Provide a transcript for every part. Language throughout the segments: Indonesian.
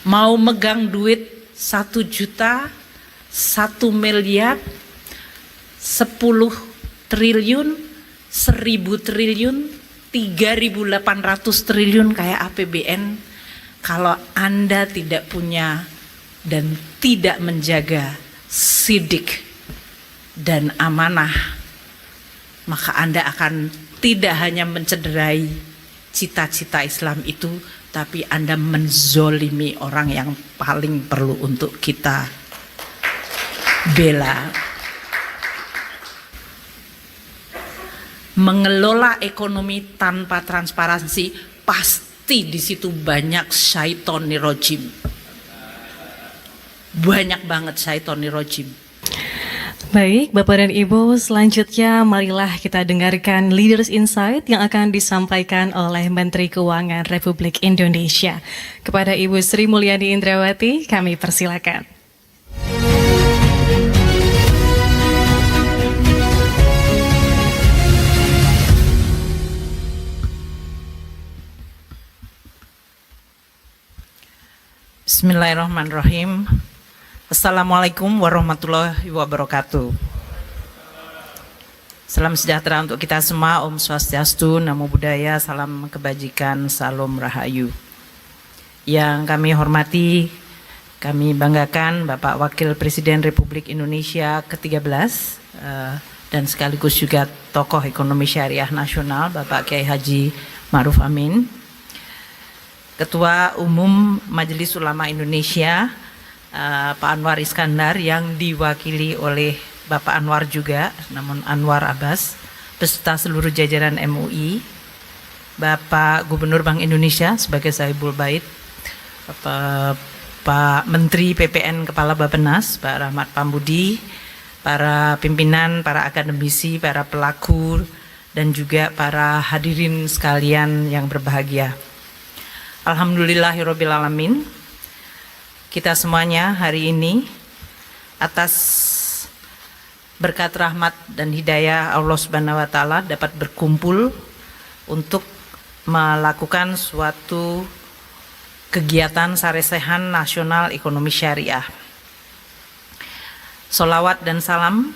mau megang duit 1 juta, 1 miliar, 10 triliun, 1000 triliun, 3.800 triliun kayak APBN, kalau Anda tidak punya dan tidak menjaga sidik dan amanah, maka Anda akan tidak hanya mencederai cita-cita Islam itu, tapi Anda menzolimi orang yang paling perlu untuk kita bela. Mengelola ekonomi tanpa transparansi, pasti di situ banyak syaitoni rojim. Banyak banget syaitoni rojim. Baik, Bapak dan Ibu, selanjutnya marilah kita dengarkan Leaders Insight yang akan disampaikan oleh Menteri Keuangan Republik Indonesia. Kepada Ibu Sri Mulyani Indrawati, kami persilakan. Bismillahirrahmanirrahim. Assalamualaikum warahmatullahi wabarakatuh. Salam sejahtera untuk kita semua. Om Swastiastu, Namo Buddhaya, salam kebajikan, salam rahayu. Yang kami hormati, kami banggakan Bapak Wakil Presiden Republik Indonesia ke-13 dan sekaligus juga tokoh ekonomi syariah nasional Bapak Kiai Haji Ma'ruf Amin, Ketua Umum Majelis Ulama Indonesia Pak Anwar Iskandar yang diwakili oleh Bapak Anwar juga, namun Anwar Abbas, beserta seluruh jajaran MUI, Bapak Gubernur Bank Indonesia sebagai Sahibul Bait, Pak Menteri PPN Kepala Bappenas, Pak Rahmat Pambudi, para pimpinan, para akademisi, para pelaku, dan juga para hadirin sekalian yang berbahagia. Alhamdulillahirrabbilalamin, kita semuanya hari ini atas berkat rahmat dan hidayah Allah Subhanahu wa Ta'ala dapat berkumpul untuk melakukan suatu kegiatan saresehan nasional ekonomi syariah. Sholawat dan salam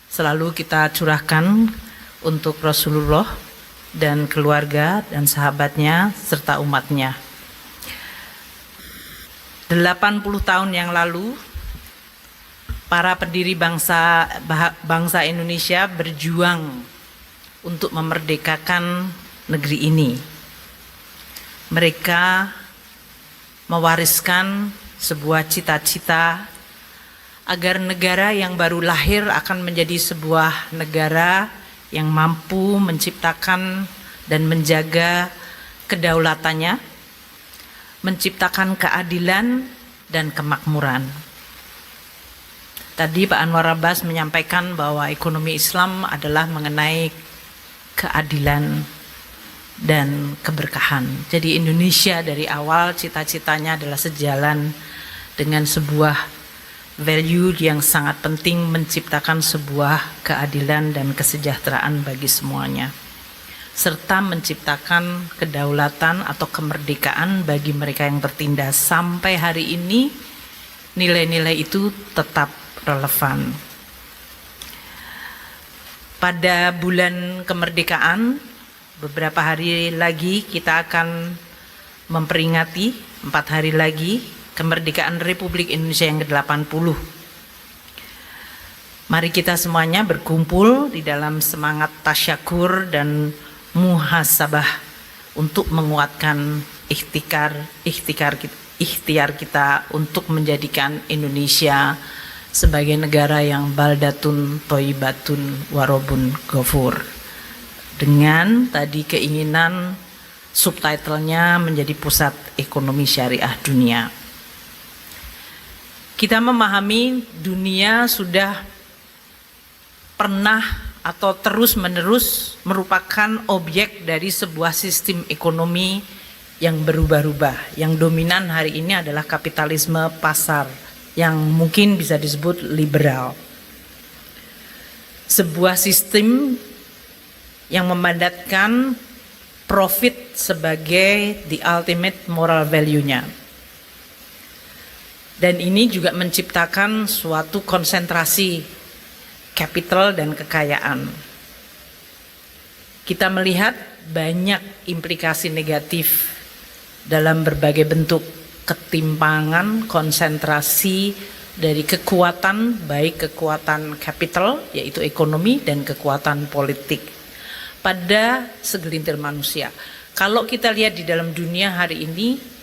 selalu kita curahkan untuk Rasulullah dan keluarga dan sahabatnya serta umatnya. 80 tahun yang lalu, para pendiri bangsa Indonesia berjuang untuk memerdekakan negeri ini. Mereka mewariskan sebuah cita-cita agar negara yang baru lahir akan menjadi sebuah negara yang mampu menciptakan dan menjaga kedaulatannya, menciptakan keadilan dan kemakmuran. Tadi Pak Anwar Abbas menyampaikan bahwa ekonomi Islam adalah mengenai keadilan dan keberkahan. Jadi Indonesia dari awal cita-citanya adalah sejalan dengan sebuah value yang sangat penting, menciptakan sebuah keadilan dan kesejahteraan bagi semuanya, serta menciptakan kedaulatan atau kemerdekaan bagi mereka yang tertindas. Sampai hari ini nilai-nilai itu tetap relevan. Pada bulan kemerdekaan, beberapa hari lagi kita akan memperingati 4 hari lagi kemerdekaan Republik Indonesia yang ke-80. Mari kita semuanya berkumpul di dalam semangat tasyakur dan muhasabah untuk menguatkan ikhtiar kita untuk menjadikan Indonesia sebagai negara yang baldatun thayyibatun warobun ghafur. Dengan tadi keinginan subtitlenya menjadi pusat ekonomi syariah dunia. Kita memahami dunia sudah pernah atau terus-menerus merupakan objek dari sebuah sistem ekonomi yang berubah-ubah. Yang dominan hari ini adalah kapitalisme pasar yang mungkin bisa disebut liberal. Sebuah sistem yang memandatkan profit sebagai the ultimate moral value-nya. Dan ini juga menciptakan suatu konsentrasi kapital dan kekayaan. Kita melihat banyak implikasi negatif dalam berbagai bentuk ketimpangan, konsentrasi dari kekuatan, baik kekuatan kapital, yaitu ekonomi, dan kekuatan politik pada segelintir manusia. Kalau kita lihat di dalam dunia hari ini,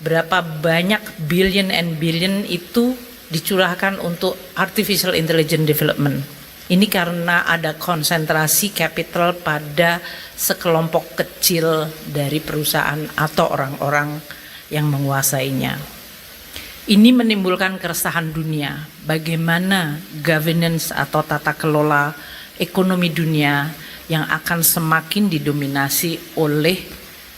berapa banyak billion and billion itu dicurahkan untuk artificial intelligence development. Ini karena ada konsentrasi capital pada sekelompok kecil dari perusahaan atau orang-orang yang menguasainya. Ini menimbulkan keresahan dunia, bagaimana governance atau tata kelola ekonomi dunia yang akan semakin didominasi oleh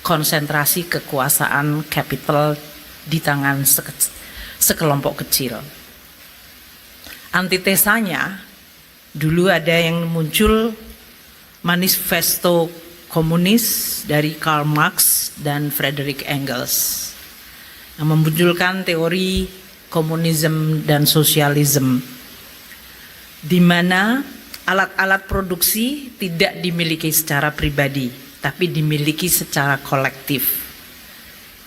konsentrasi kekuasaan kapital di tangan sekelompok kecil. Antitesanya, dulu ada yang muncul manifesto komunis dari Karl Marx dan Friedrich Engels yang memunculkan teori komunisme dan sosialisme, di mana alat-alat produksi tidak dimiliki secara pribadi, tapi dimiliki secara kolektif.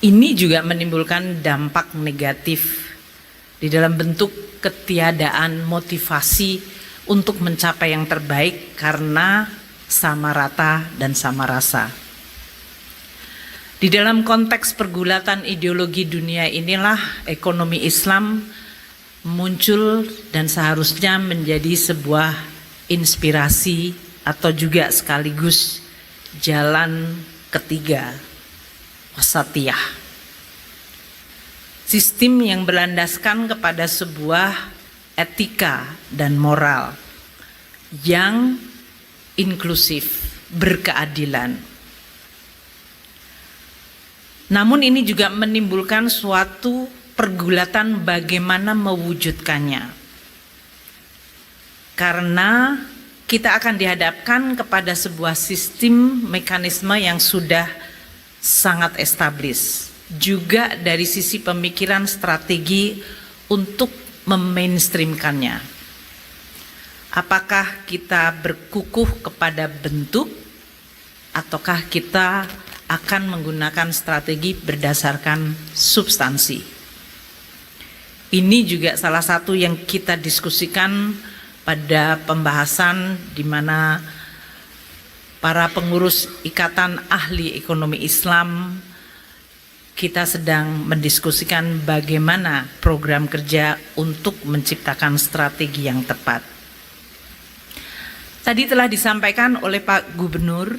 Ini juga menimbulkan dampak negatif di dalam bentuk ketiadaan motivasi untuk mencapai yang terbaik karena sama rata dan sama rasa. Di dalam konteks pergulatan ideologi dunia inilah ekonomi Islam muncul dan seharusnya menjadi sebuah inspirasi atau juga sekaligus jalan ketiga, wasatiyah. Sistem yang berlandaskan kepada sebuah etika dan moral yang inklusif, berkeadilan. Namun ini juga menimbulkan suatu pergulatan bagaimana mewujudkannya. Karena kita akan dihadapkan kepada sebuah sistem mekanisme yang sudah sangat established. Juga dari sisi pemikiran strategi untuk memainstreamkannya. Apakah kita berkukuh kepada bentuk ataukah kita akan menggunakan strategi berdasarkan substansi? Ini juga salah satu yang kita diskusikan pada pembahasan di mana para pengurus Ikatan Ahli Ekonomi Islam kita sedang mendiskusikan bagaimana program kerja untuk menciptakan strategi yang tepat. Tadi telah disampaikan oleh Pak Gubernur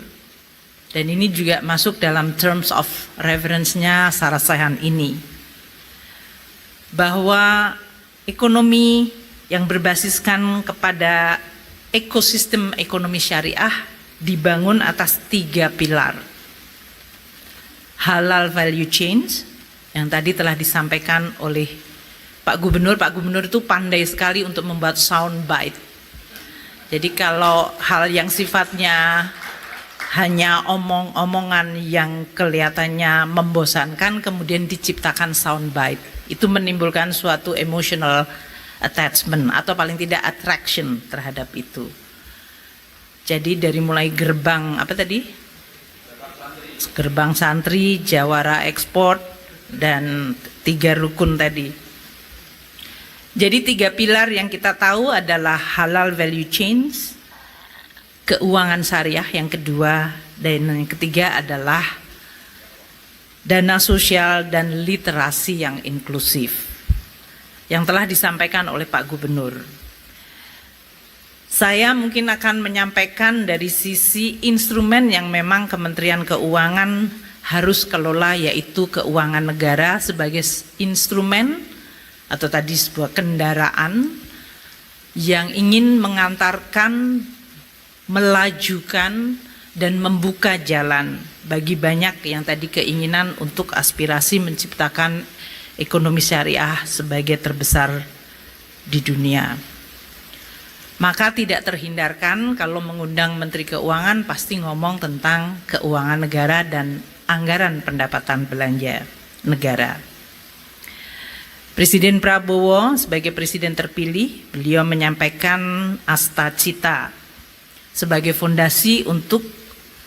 dan ini juga masuk dalam terms of reference-nya Sarasehan ini, bahwa ekonomi yang berbasiskan kepada ekosistem ekonomi syariah dibangun atas 3 pilar. Halal value chains yang tadi telah disampaikan oleh Pak Gubernur. Pak Gubernur itu pandai sekali untuk membuat sound bite. Jadi kalau hal yang sifatnya hanya omong-omongan yang kelihatannya membosankan kemudian diciptakan sound bite, itu menimbulkan suatu emotional attachment atau paling tidak attraction terhadap itu. Jadi dari mulai gerbang apa tadi? Gerbang santri, jawara ekspor, dan 3 rukun tadi. Jadi 3 pilar yang kita tahu adalah halal value chains, keuangan syariah yang kedua, dan yang ketiga adalah dana sosial dan literasi yang inklusif yang telah disampaikan oleh Pak Gubernur. Saya mungkin akan menyampaikan dari sisi instrumen yang memang Kementerian Keuangan harus kelola, yaitu keuangan negara sebagai instrumen atau tadi sebuah kendaraan yang ingin mengantarkan, melajukan dan membuka jalan bagi banyak yang tadi keinginan untuk aspirasi menciptakan ekonomi syariah sebagai terbesar di dunia. Maka tidak terhindarkan kalau mengundang Menteri Keuangan pasti ngomong tentang keuangan negara dan anggaran pendapatan belanja negara. Presiden Prabowo sebagai presiden terpilih, beliau menyampaikan asta cita sebagai fondasi untuk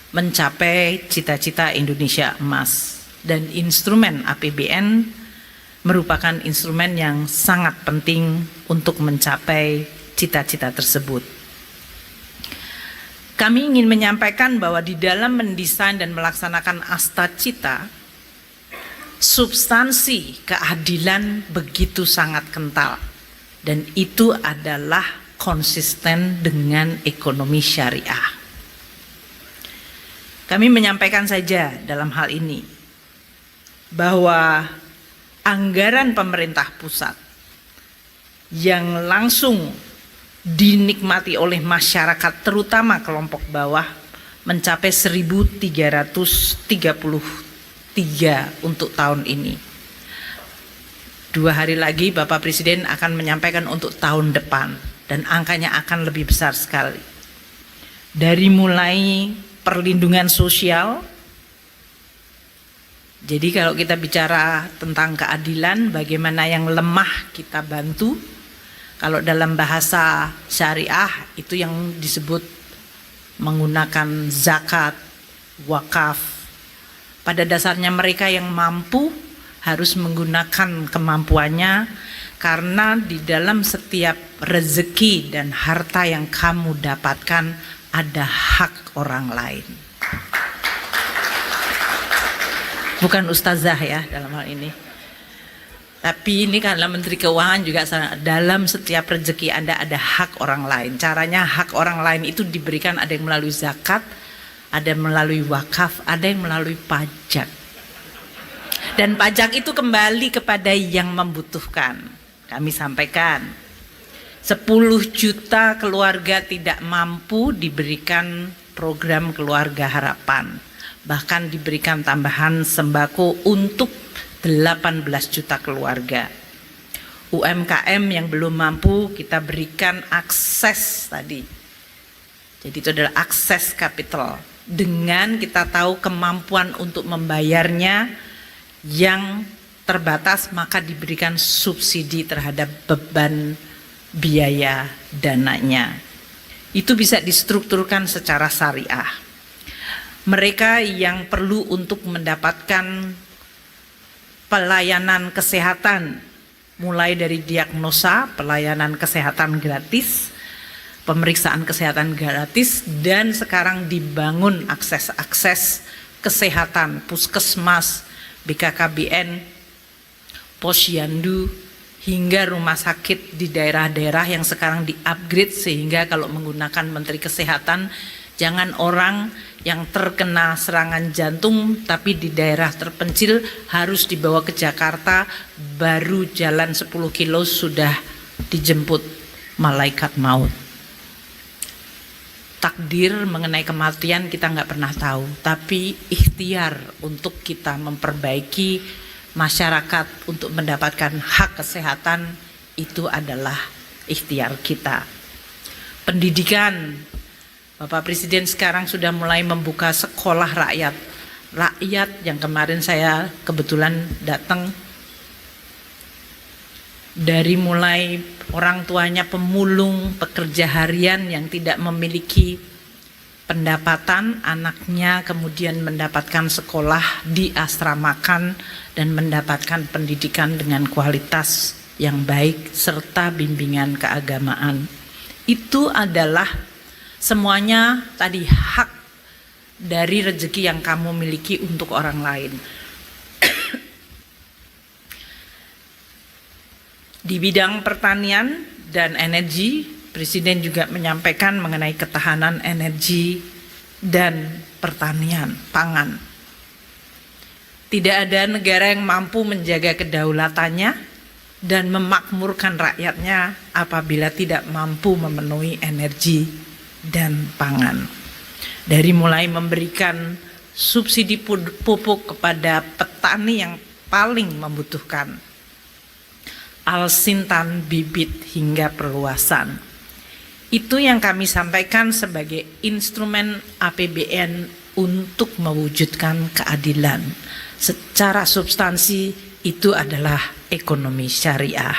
mencapai cita-cita Indonesia emas. Dan instrumen APBN merupakan instrumen yang sangat penting untuk mencapai cita-cita tersebut. Kami ingin menyampaikan bahwa di dalam mendesain dan melaksanakan asta cita, substansi keadilan begitu sangat kental, dan itu adalah konsisten dengan ekonomi syariah. Kami menyampaikan saja dalam hal ini bahwa anggaran pemerintah pusat yang langsung dinikmati oleh masyarakat terutama kelompok bawah mencapai 1.333 untuk tahun ini. 2 hari lagi Bapak Presiden akan menyampaikan untuk tahun depan, dan angkanya akan lebih besar sekali. Dari mulai perlindungan sosial, jadi kalau kita bicara tentang keadilan, bagaimana yang lemah kita bantu. Kalau dalam bahasa syariah itu yang disebut menggunakan zakat, wakaf. Pada dasarnya mereka yang mampu harus menggunakan kemampuannya, karena di dalam setiap rezeki dan harta yang kamu dapatkan ada hak orang lain. Bukan ustazah ya dalam hal ini. Tapi ini karena Menteri Keuangan juga dalam setiap rezeki Anda ada hak orang lain. Caranya hak orang lain itu diberikan, ada yang melalui zakat, ada melalui wakaf, ada yang melalui pajak. Dan pajak itu kembali kepada yang membutuhkan. Kami sampaikan 10 juta keluarga tidak mampu diberikan program keluarga harapan. Bahkan diberikan tambahan sembako untuk 18 juta keluarga. UMKM yang belum mampu kita berikan akses tadi. Jadi itu adalah akses kapital. Dengan kita tahu kemampuan untuk membayarnya yang terbatas, maka diberikan subsidi terhadap beban biaya dananya. Itu bisa distrukturkan secara syariah. Mereka yang perlu untuk mendapatkan pelayanan kesehatan, mulai dari diagnosa, pelayanan kesehatan gratis, pemeriksaan kesehatan gratis, dan sekarang dibangun akses-akses kesehatan, puskesmas, BKKBN, posyandu, hingga rumah sakit di daerah-daerah yang sekarang di-upgrade, sehingga kalau menggunakan Menteri Kesehatan, jangan orang yang terkena serangan jantung tapi di daerah terpencil harus dibawa ke Jakarta, baru jalan 10 kilo sudah dijemput malaikat maut. Takdir mengenai kematian kita nggak pernah tahu, tapi ikhtiar untuk kita memperbaiki masyarakat untuk mendapatkan hak kesehatan itu adalah ikhtiar kita. Pendidikan, Bapak Presiden sekarang sudah mulai membuka sekolah rakyat. Rakyat yang kemarin saya kebetulan datang, dari mulai orang tuanya pemulung, pekerja harian yang tidak memiliki pendapatan, anaknya kemudian mendapatkan sekolah, diasramakan dan mendapatkan pendidikan dengan kualitas yang baik serta bimbingan keagamaan. Itu adalah semuanya tadi hak dari rezeki yang kamu miliki untuk orang lain. Di bidang pertanian dan energi, Presiden juga menyampaikan mengenai ketahanan energi dan pertanian pangan. Tidak ada negara yang mampu menjaga kedaulatannya dan memakmurkan rakyatnya apabila tidak mampu memenuhi energi dan pangan. Dari mulai memberikan subsidi pupuk kepada petani yang paling membutuhkan, alsintan bibit hingga perluasan. Itu yang kami sampaikan sebagai instrumen APBN untuk mewujudkan keadilan. Secara substansi itu adalah ekonomi syariah.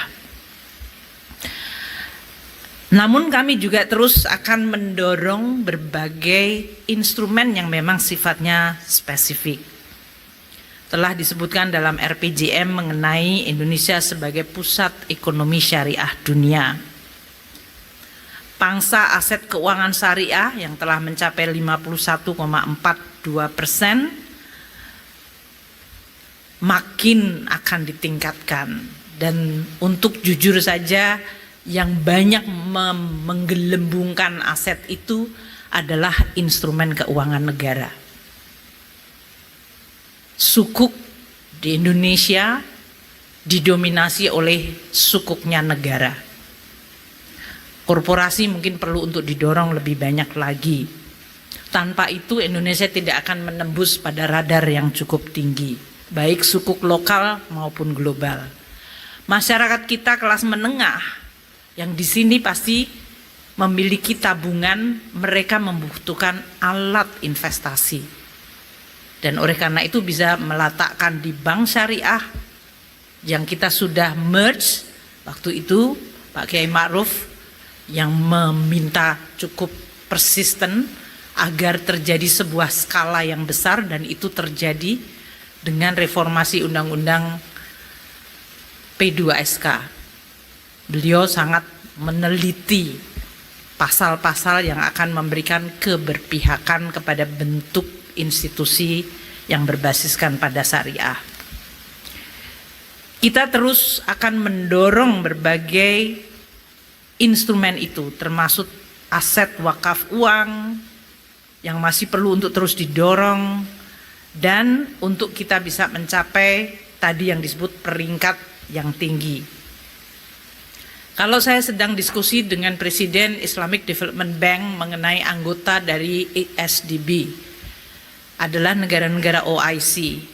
Namun kami juga terus akan mendorong berbagai instrumen yang memang sifatnya spesifik. Telah disebutkan dalam RPJM mengenai Indonesia sebagai pusat ekonomi syariah dunia. Pangsa aset keuangan syariah yang telah mencapai 51,42% makin akan ditingkatkan. Dan untuk jujur saja, yang banyak menggelembungkan aset itu adalah instrumen keuangan negara. Sukuk di Indonesia didominasi oleh sukuknya negara. Korporasi mungkin perlu untuk didorong lebih banyak lagi. Tanpa itu Indonesia tidak akan menembus pada radar yang cukup tinggi, baik sukuk lokal maupun global. Masyarakat kita kelas menengah yang di sini pasti memiliki tabungan, mereka membutuhkan alat investasi. Dan oleh karena itu bisa meletakkan di bank syariah yang kita sudah merge waktu itu, Pak Kiai Ma'ruf yang meminta cukup persisten agar terjadi sebuah skala yang besar, dan itu terjadi dengan reformasi undang-undang P2SK. Beliau sangat meneliti pasal-pasal yang akan memberikan keberpihakan kepada bentuk institusi yang berbasiskan pada syariah. Kita terus akan mendorong berbagai instrumen itu, termasuk aset wakaf uang yang masih perlu untuk terus didorong, dan untuk kita bisa mencapai tadi yang disebut peringkat yang tinggi. Kalau saya sedang diskusi dengan Presiden Islamic Development Bank mengenai anggota dari ISDB adalah negara-negara OIC.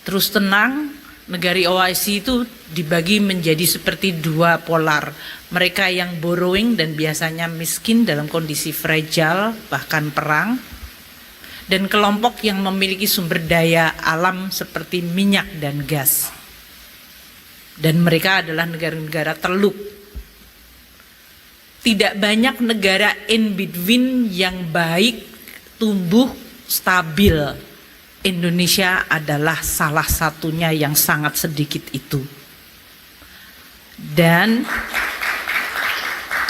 Terus tenang, negara OIC itu dibagi menjadi seperti dua polar. Mereka yang borrowing dan biasanya miskin dalam kondisi fragile, bahkan perang. Dan kelompok yang memiliki sumber daya alam seperti minyak dan gas. Dan mereka adalah negara-negara teluk. Tidak banyak negara in between yang baik, tumbuh, stabil. Indonesia adalah salah satunya yang sangat sedikit itu. Dan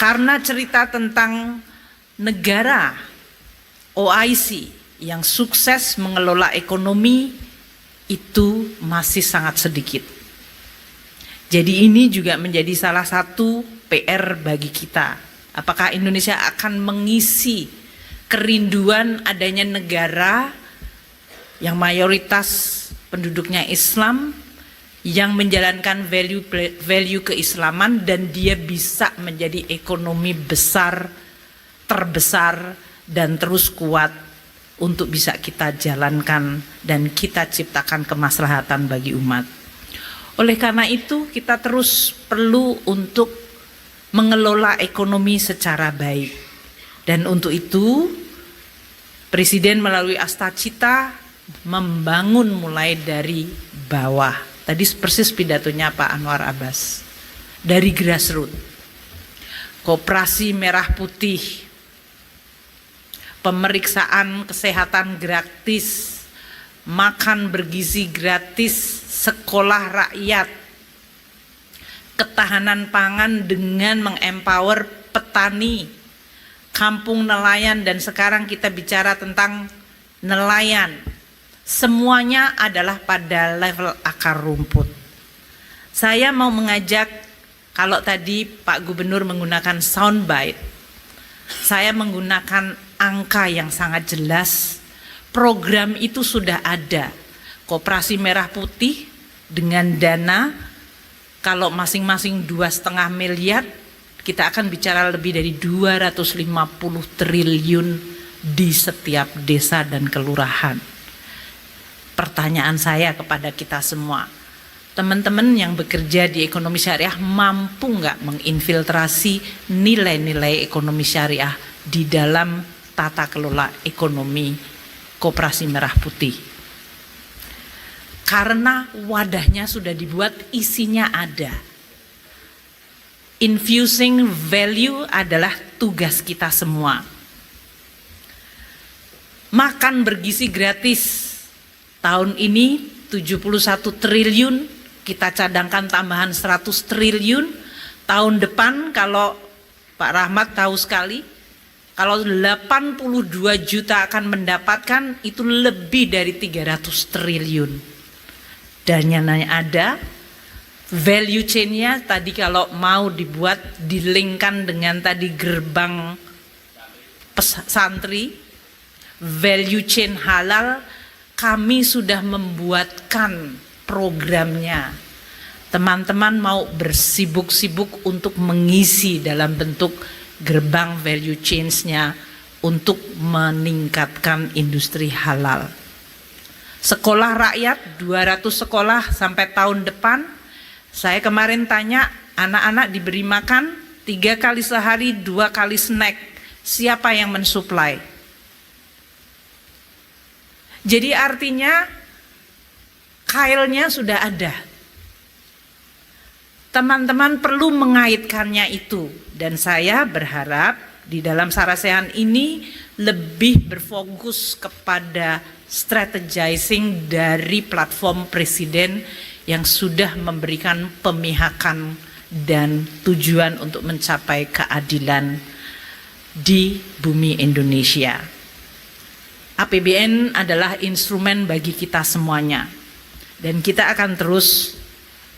karena cerita tentang negara OIC yang sukses mengelola ekonomi itu masih sangat sedikit. Jadi ini juga menjadi salah satu PR bagi kita. Apakah Indonesia akan mengisi kerinduan adanya negara yang mayoritas penduduknya Islam, yang menjalankan value keislaman, dan dia bisa menjadi ekonomi besar, terbesar, dan terus kuat untuk bisa kita jalankan dan kita ciptakan kemaslahatan bagi umat. Oleh karena itu kita terus perlu untuk mengelola ekonomi secara baik, dan untuk itu Presiden melalui Astacita membangun mulai dari bawah. Tadi persis pidatonya Pak Anwar Abbas. Dari grassroots. Koperasi Merah Putih. Pemeriksaan kesehatan gratis. Makan bergizi gratis. Sekolah rakyat. Ketahanan pangan dengan mengempower petani. Kampung nelayan, dan sekarang kita bicara tentang nelayan. Semuanya adalah pada level akar rumput. Saya mau mengajak, kalau tadi Pak Gubernur menggunakan soundbite, saya menggunakan angka yang sangat jelas. Program itu sudah ada. Koperasi Merah Putih dengan dana, kalau masing-masing 2,5 miliar, kita akan bicara lebih dari 250 triliun di setiap desa dan kelurahan. Pertanyaan saya kepada kita semua, teman-teman yang bekerja di ekonomi syariah mampu nggak menginfiltrasi nilai-nilai ekonomi syariah di dalam tata kelola ekonomi Koperasi Merah Putih? Karena wadahnya sudah dibuat, isinya ada. Infusing value adalah tugas kita semua. Makan bergizi gratis. Tahun ini 71 triliun, kita cadangkan tambahan 100 triliun. Tahun depan kalau Pak Rahmat tahu sekali, kalau 82 juta akan mendapatkan, itu lebih dari 300 triliun. Dananya ada, value chain-nya tadi kalau mau dibuat, dilingkan dengan tadi gerbang santri, value chain halal, kami sudah membuatkan programnya. Teman-teman mau bersibuk-sibuk untuk mengisi dalam bentuk gerbang value chains-nya untuk meningkatkan industri halal. Sekolah rakyat 200 sekolah sampai tahun depan. Saya kemarin tanya, anak-anak diberi makan 3 kali sehari, 2 kali snack. Siapa yang mensuplai? Jadi artinya kailnya sudah ada. Teman-teman perlu mengaitkannya itu, dan saya berharap di dalam Sarasehan ini lebih berfokus kepada strategizing dari platform presiden yang sudah memberikan pemihakan dan tujuan untuk mencapai keadilan di bumi Indonesia. APBN adalah instrumen bagi kita semuanya, dan kita akan terus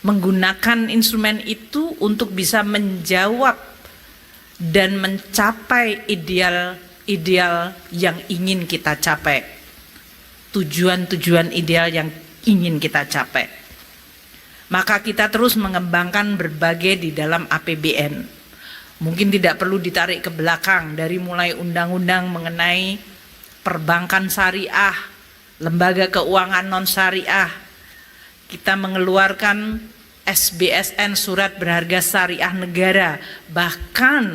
menggunakan instrumen itu untuk bisa menjawab dan mencapai ideal-ideal yang ingin kita capai, tujuan-tujuan ideal yang ingin kita capai. Maka kita terus mengembangkan berbagai di dalam APBN. Mungkin tidak perlu ditarik ke belakang, dari mulai undang-undang mengenai perbankan syariah, lembaga keuangan non syariah. Kita mengeluarkan SBSN, surat berharga syariah negara. Bahkan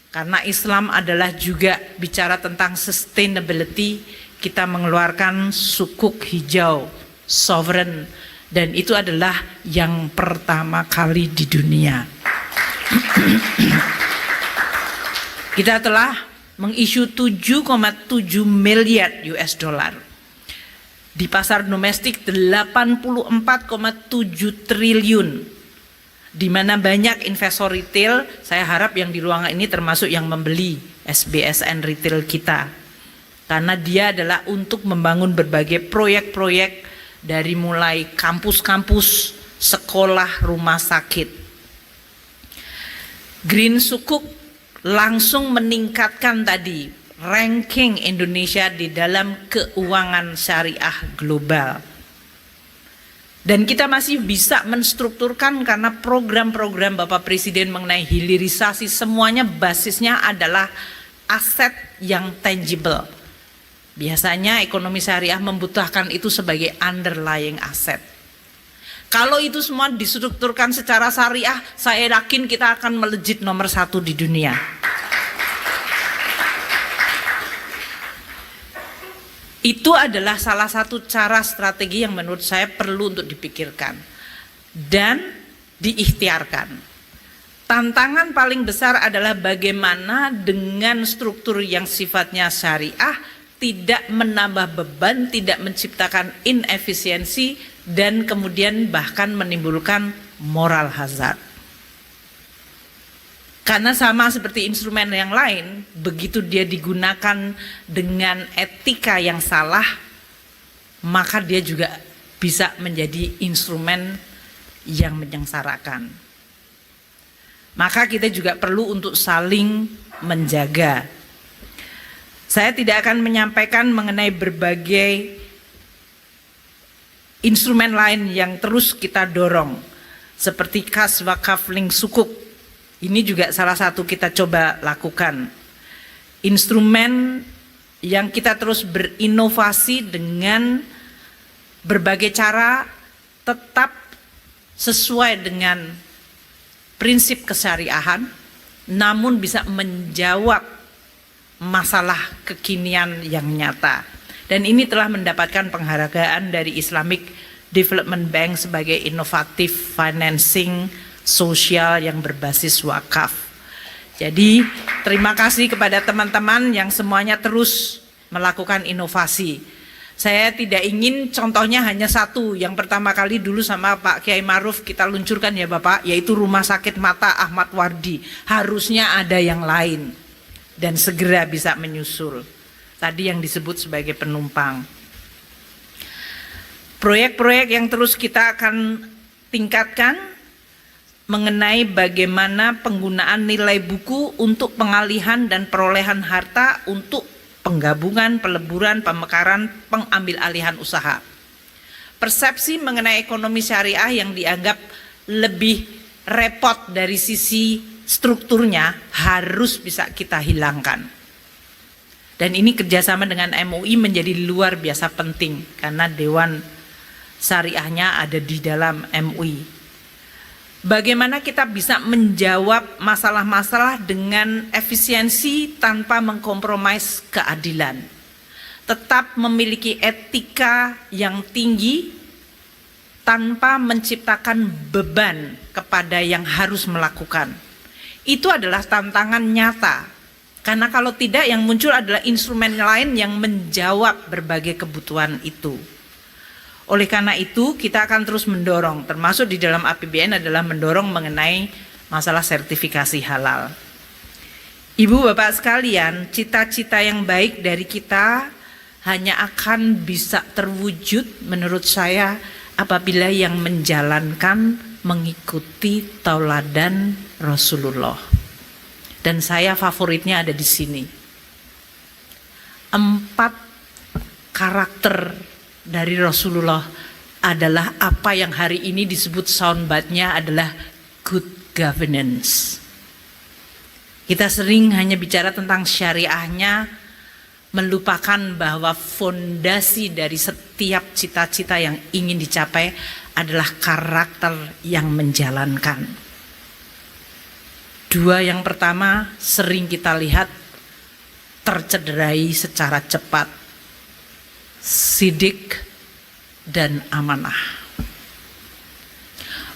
karena Islam adalah juga bicara tentang sustainability, kita mengeluarkan sukuk hijau, sovereign, dan itu adalah yang pertama kali di dunia. Kita telah mengisu 7,7 miliar US dollar. Di pasar domestik 84,7 triliun, di mana banyak investor retail. Saya harap yang di ruangan ini termasuk yang membeli SBSN retail kita, karena dia adalah untuk membangun berbagai proyek-proyek dari mulai kampus-kampus, sekolah, rumah sakit. Green Sukuk langsung meningkatkan tadi ranking Indonesia di dalam keuangan syariah global. Dan kita masih bisa menstrukturkan karena program-program Bapak Presiden mengenai hilirisasi, semuanya basisnya adalah aset yang tangible. Biasanya ekonomi syariah membutuhkan itu sebagai underlying asset. Kalau itu semua distrukturkan secara syariah, saya yakin kita akan melejit nomor 1 di dunia. Itu adalah salah satu cara strategi yang menurut saya perlu untuk dipikirkan dan diikhtiarkan. Tantangan paling besar adalah bagaimana dengan struktur yang sifatnya syariah tidak menambah beban, tidak menciptakan inefisiensi, dan kemudian bahkan menimbulkan moral hazard. Karena sama seperti instrumen yang lain, begitu dia digunakan dengan etika yang salah, maka dia juga bisa menjadi instrumen yang menyengsarakan. Maka kita juga perlu untuk saling menjaga. Saya tidak akan menyampaikan mengenai berbagai instrumen lain yang terus kita dorong, seperti kas, wakaf, link, sukuk. Ini juga salah satu kita coba lakukan. Instrumen yang kita terus berinovasi dengan berbagai cara tetap sesuai dengan prinsip kesyariahan, namun bisa menjawab masalah kekinian yang nyata. Dan ini telah mendapatkan penghargaan dari Islamic Development Bank sebagai inovatif financing sosial yang berbasis wakaf. Jadi terima kasih kepada teman-teman yang semuanya terus melakukan inovasi. Saya tidak ingin contohnya hanya satu, yang pertama kali dulu sama Pak Kiai Maruf kita luncurkan ya Bapak, yaitu Rumah Sakit Mata Ahmad Wardi. Harusnya ada yang lain dan segera bisa menyusul. Tadi yang disebut sebagai penumpang. Proyek-proyek yang terus kita akan tingkatkan mengenai bagaimana penggunaan nilai buku untuk pengalihan dan perolehan harta untuk penggabungan, peleburan, pemekaran, pengambil alihan usaha. Persepsi mengenai ekonomi syariah yang dianggap lebih repot dari sisi strukturnya harus bisa kita hilangkan. Dan ini kerjasama dengan MUI menjadi luar biasa penting karena Dewan Syariahnya ada di dalam MUI. Bagaimana kita bisa menjawab masalah-masalah dengan efisiensi tanpa mengkompromis keadilan. Tetap memiliki etika yang tinggi tanpa menciptakan beban kepada yang harus melakukan. Itu adalah tantangan nyata. Karena kalau tidak yang muncul adalah instrumen lain yang menjawab berbagai kebutuhan itu. Oleh karena itu kita akan terus mendorong, termasuk di dalam APBN adalah mendorong mengenai masalah sertifikasi halal. Ibu bapak sekalian, cita-cita yang baik dari kita hanya akan bisa terwujud menurut saya apabila yang menjalankan mengikuti tauladan Rasulullah. Dan saya favoritnya ada di sini. 4 karakter dari Rasulullah adalah apa yang hari ini disebut soundbite-nya adalah good governance. Kita sering hanya bicara tentang syariahnya, melupakan bahwa fondasi dari setiap cita-cita yang ingin dicapai adalah karakter yang menjalankan. 2 yang pertama sering kita lihat tercederai secara cepat. Sidik dan amanah.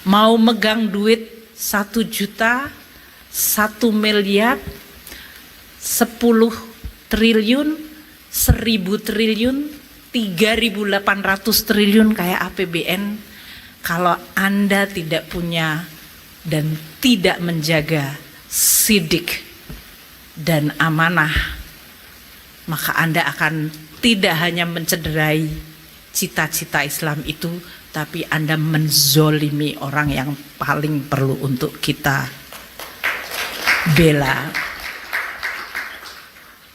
Mau megang duit 1 juta, 1 miliar, 10 triliun, 1000 triliun, 3.800 triliun kayak APBN. Kalau Anda tidak punya dan tidak menjaga sidik dan amanah, maka Anda akan tidak hanya mencederai cita-cita Islam itu, tapi Anda menzolimi orang yang paling perlu untuk kita bela.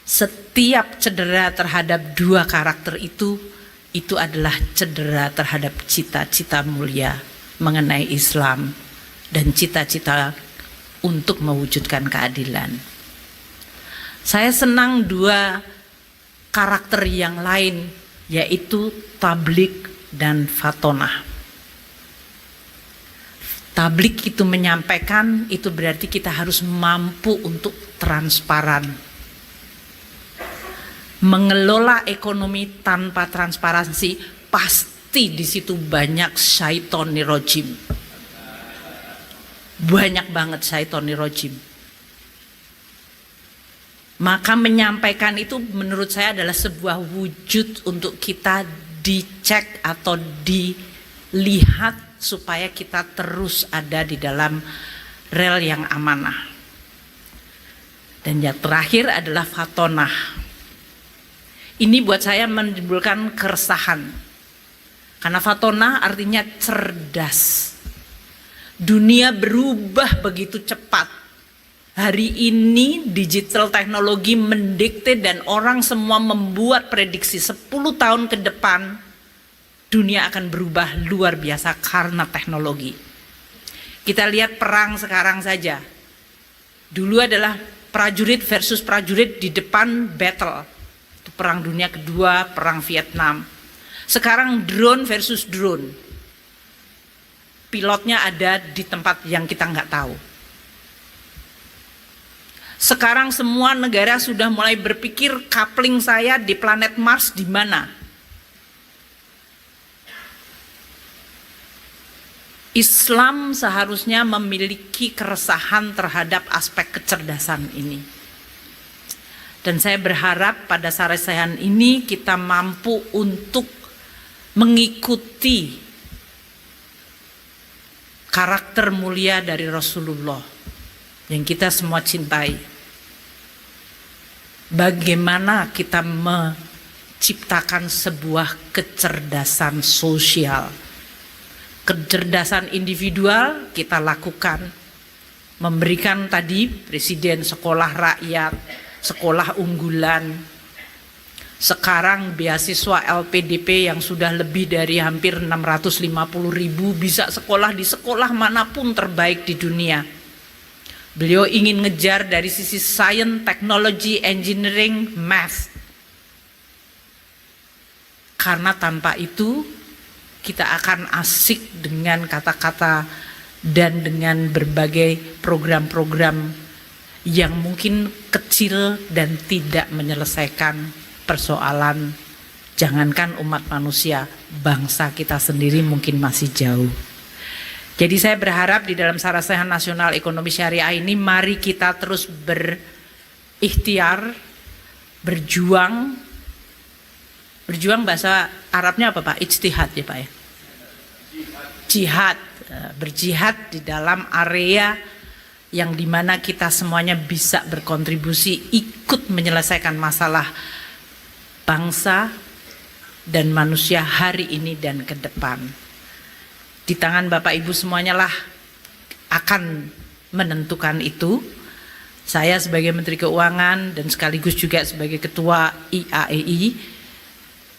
Setiap cedera terhadap 2 karakter itu adalah cedera terhadap cita-cita mulia mengenai Islam dan cita-cita untuk mewujudkan keadilan. Saya senang 2 karakter yang lain, yaitu tablik dan fatonah. Tablik itu menyampaikan, itu berarti kita harus mampu untuk transparan. Mengelola ekonomi tanpa transparansi, pasti di situ banyak syaitoni rojim. Banyak banget syaitoni rojim. Maka menyampaikan itu menurut saya adalah sebuah wujud untuk kita dicek atau dilihat supaya kita terus ada di dalam rel yang amanah. Dan yang terakhir adalah fatonah. Ini buat saya menimbulkan keresahan. Karena fatonah artinya cerdas. Dunia berubah begitu cepat. Hari ini digital teknologi mendikte dan orang semua membuat prediksi 10 tahun ke depan dunia akan berubah luar biasa karena teknologi. Kita lihat perang sekarang saja. Dulu adalah prajurit versus prajurit di depan battle. Itu perang dunia kedua, perang Vietnam. Sekarang drone versus drone. Pilotnya ada di tempat yang kita nggak tahu. Sekarang semua negara sudah mulai berpikir coupling saya di planet Mars di mana. Islam seharusnya memiliki keresahan terhadap aspek kecerdasan ini. Dan saya berharap pada sarasehan ini kita mampu untuk mengikuti karakter mulia dari Rasulullah yang kita semua cintai. Bagaimana kita menciptakan sebuah kecerdasan sosial. Kecerdasan individual kita lakukan, memberikan tadi presiden sekolah rakyat, sekolah unggulan. Sekarang beasiswa LPDP yang sudah lebih dari hampir 650.000 bisa sekolah di sekolah manapun terbaik di dunia. Beliau ingin ngejar dari sisi science, technology, engineering, math. Karena tanpa itu kita akan asik dengan kata-kata dan dengan berbagai program-program yang mungkin kecil dan tidak menyelesaikan persoalan, jangankan umat manusia, bangsa kita sendiri mungkin masih jauh. Jadi saya berharap di dalam Sarasehan Nasional Ekonomi Syariah ini mari kita terus berikhtiar, berjuang. Berjuang bahasa Arabnya apa Pak? Ijtihad ya Pak ya? Jihad, berjihad di dalam area yang dimana kita semuanya bisa berkontribusi ikut menyelesaikan masalah bangsa dan manusia hari ini dan ke depan. Di tangan Bapak Ibu semuanya lah akan menentukan itu. Saya sebagai Menteri Keuangan dan sekaligus juga sebagai Ketua IAEI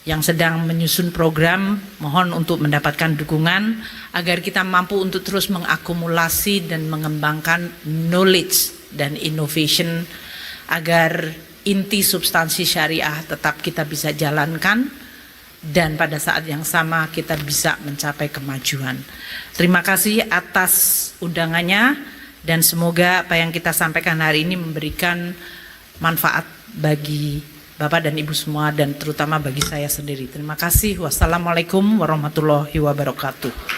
yang sedang menyusun program, mohon untuk mendapatkan dukungan agar kita mampu untuk terus mengakumulasi dan mengembangkan knowledge dan innovation agar inti substansi syariah tetap kita bisa jalankan dan pada saat yang sama kita bisa mencapai kemajuan. Terima kasih atas undangannya dan semoga apa yang kita sampaikan hari ini memberikan manfaat bagi Bapak dan Ibu semua dan terutama bagi saya sendiri. Terima kasih. Wassalamualaikum warahmatullahi wabarakatuh.